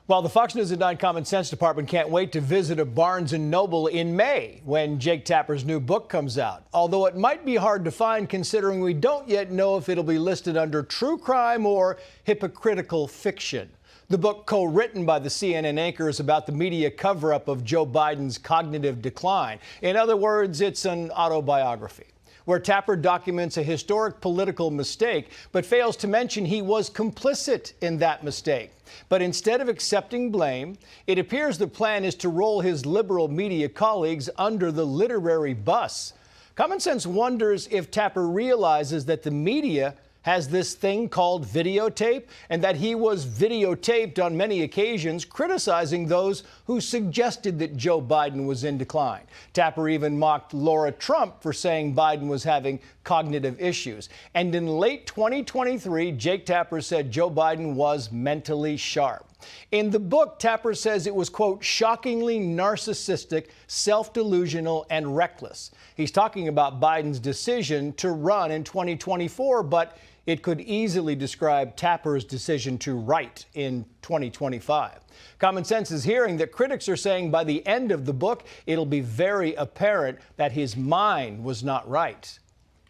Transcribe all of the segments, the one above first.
Well, the Fox News at 9 Common Sense Department can't wait to visit a Barnes & Noble in May when Jake Tapper's new book comes out. Although it might be hard to find considering we don't yet know if it'll be listed under true crime or hypocritical fiction. The book, co-written by the CNN anchor, is about the media cover-up of Joe Biden's cognitive decline. In other words, it's an autobiography, where Tapper documents a historic political mistake, but fails to mention he was complicit in that mistake. But instead of accepting blame, it appears the plan is to roll his liberal media colleagues under the literary bus. Common Sense wonders if Tapper realizes that the media has this thing called videotape, and that he was videotaped on many occasions criticizing those who suggested that Joe Biden was in decline. Tapper even mocked Laura Trump for saying Biden was having cognitive issues. And in late 2023, Jake Tapper said Joe Biden was mentally sharp. In the book, Tapper says it was, quote, shockingly narcissistic, self-delusional, and reckless. He's talking about Biden's decision to run in 2024, but it could easily describe Tapper's decision to write in 2025. Common Sense is hearing that critics are saying by the end of the book, it'll be very apparent that his mind was not right,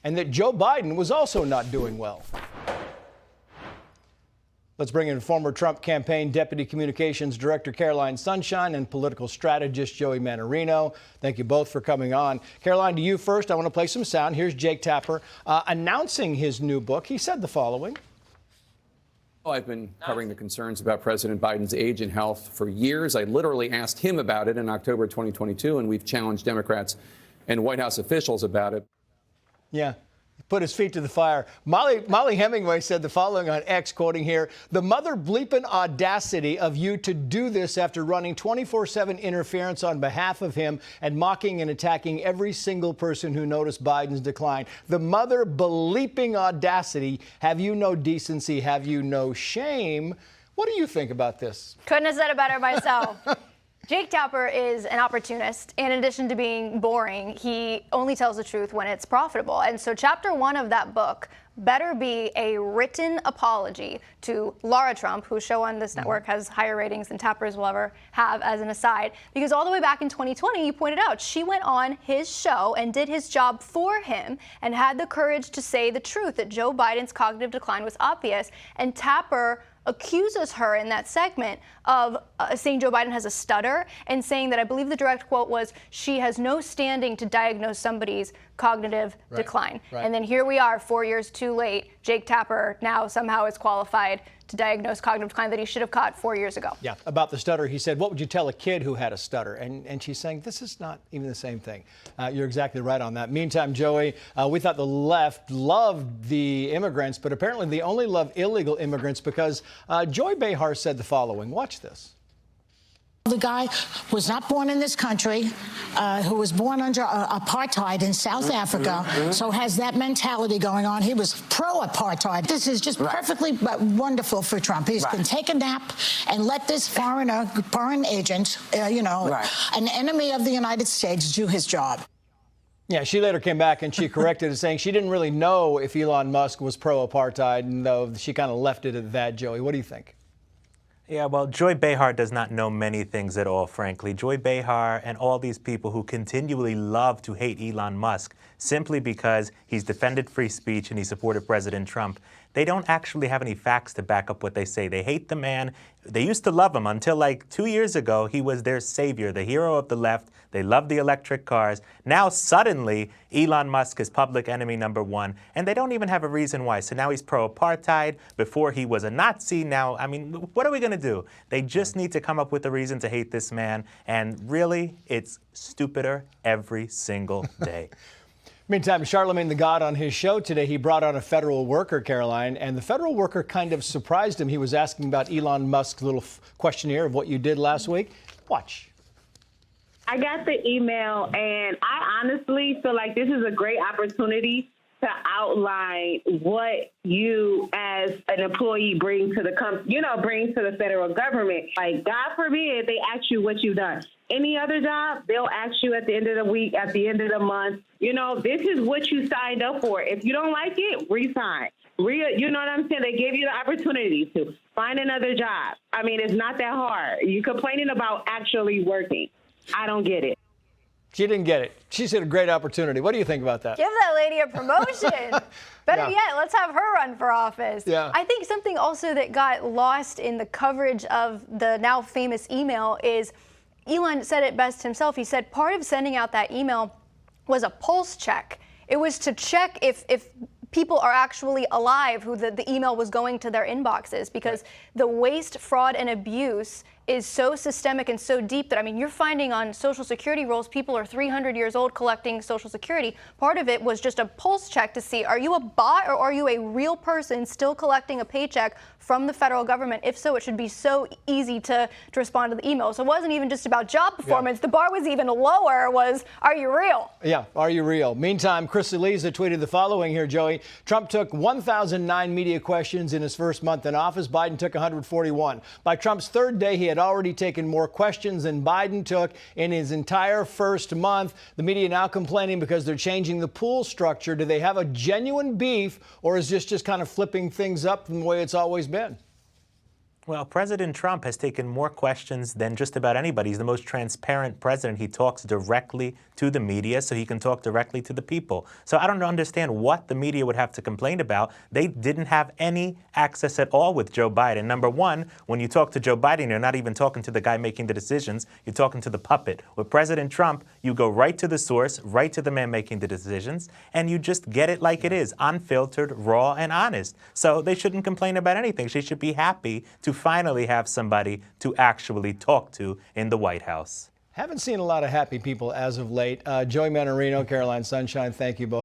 and that Joe Biden was also not doing well. Let's bring in former Trump campaign Deputy Communications Director Caroline Sunshine and political strategist Joey Mannarino. Thank you both for coming on. Caroline, to you first. I want to play some sound. Here's Jake Tapper announcing his new book. He said the following. I've been covering the concerns about President Biden's age and health for years. I literally asked him about it in October 2022, and we've challenged Democrats and White House officials about it. Yeah. Put his feet to the fire. Molly Hemingway said the following on X, quoting here, "The mother bleeping audacity of you to do this after running 24/7 interference on behalf of him and mocking and attacking every single person who noticed Biden's decline. The mother bleeping audacity. Have you no decency? Have you no shame?" What do you think about this? Couldn't have said it better myself. Jake Tapper is an opportunist. In addition to being boring, he only tells the truth when it's profitable. And so chapter 1 of that book better be a written apology to Laura Trump, whose show on this network has higher ratings than Tapper's will ever have, as an aside. Because all the way back in 2020, you pointed out, she went on his show and did his job for him and had the courage to say the truth, that Joe Biden's cognitive decline was obvious. And Tapper accuses her in that segment of saying Joe Biden has a stutter and saying that, I believe the direct quote was, she has no standing to diagnose somebody's cognitive decline. Right. And then here we are 4 years too late. Jake Tapper now somehow is qualified to diagnose cognitive decline that he should have caught 4 years ago. Yeah, about the stutter, he said, what would you tell a kid who had a stutter? And she's saying, this is not even the same thing. You're exactly right on that. Meantime, Joey, we thought the left loved the immigrants, but apparently they only love illegal immigrants because Joy Behar said the following. Watch this. The guy was not born in this country, who was born under apartheid in South Africa, so has that mentality going on. He was pro-apartheid. This is just perfectly wonderful for Trump. He can take a nap and let this foreign agent, an enemy of the United States, do his job. Yeah, she later came back and she corrected it, saying she didn't really know if Elon Musk was pro-apartheid, and though she kind of left it at that. Joey, what do you think? Yeah, well, Joy Behar does not know many things at all, frankly. Joy Behar and all these people who continually love to hate Elon Musk simply because he's defended free speech and he supported President Trump, they don't actually have any facts to back up what they say. They hate the man. They used to love him until like 2 years ago. He was their savior, the hero of the left. They love the electric cars. Now, suddenly, Elon Musk is public enemy number 1, and they don't even have a reason why. So now he's pro-apartheid. Before he was a Nazi. Now, I mean, what are we going to do? They just need to come up with a reason to hate this man. And really, it's stupider every single day. Meantime, Charlemagne the God on his show today, he brought on a federal worker, Caroline, and the federal worker kind of surprised him. He was asking about Elon Musk's little questionnaire of what you did last week. Watch. I got the email, and I honestly feel like this is a great opportunity to outline what you as an employee bring to the bring to the federal government. Like, God forbid they ask you what you've done. Any other job, they'll ask you at the end of the week, at the end of the month, this is what you signed up for. If you don't like it, resign. You know what I'm saying? They gave you the opportunity to find another job. I mean, it's not that hard. You're complaining about actually working. I don't get it. She didn't get it. She's had a great opportunity. What do you think about that? Give that lady a promotion. Better Yeah. yet, let's have her run for office. Yeah. I think something also that got lost in the coverage of the now famous email is Elon said it best himself. He said part of sending out that email was a pulse check. It was to check if people are actually alive who the email was going to their inboxes, because the waste, fraud, and abuse is so systemic and so deep that, I mean, you're finding on Social Security rolls, people are 300 years old collecting Social Security. Part of it was just a pulse check to see, are you a bot or are you a real person still collecting a paycheck from the federal government? If so, it should be so easy to respond to the email. So it wasn't even just about job performance. The bar was even lower, was, are you real? Yeah, are you real? Meantime, Chris Eliza tweeted the following here, Joey. Trump took 1,009 media questions in his first month in office. Biden took 141. By Trump's third day, he had already taken more questions than Biden took in his entire first month. The media now complaining because they're changing the pool structure. Do they have a genuine beef, or is this just kind of flipping things up from the way it's always been? Well, President Trump has taken more questions than just about anybody. He's the most transparent president. He talks directly to the media, so he can talk directly to the people. So I don't understand what the media would have to complain about. They didn't have any access at all with Joe Biden. Number one, when you talk to Joe Biden, you're not even talking to the guy making the decisions. You're talking to the puppet. With President Trump, you go right to the source, right to the man making the decisions, and you just get it like it is, unfiltered, raw, and honest. So they shouldn't complain about anything. She should be happy to finally have somebody to actually talk to in the White House. Haven't seen a lot of happy people as of late. Joey Mannarino, Caroline Sunshine, thank you both.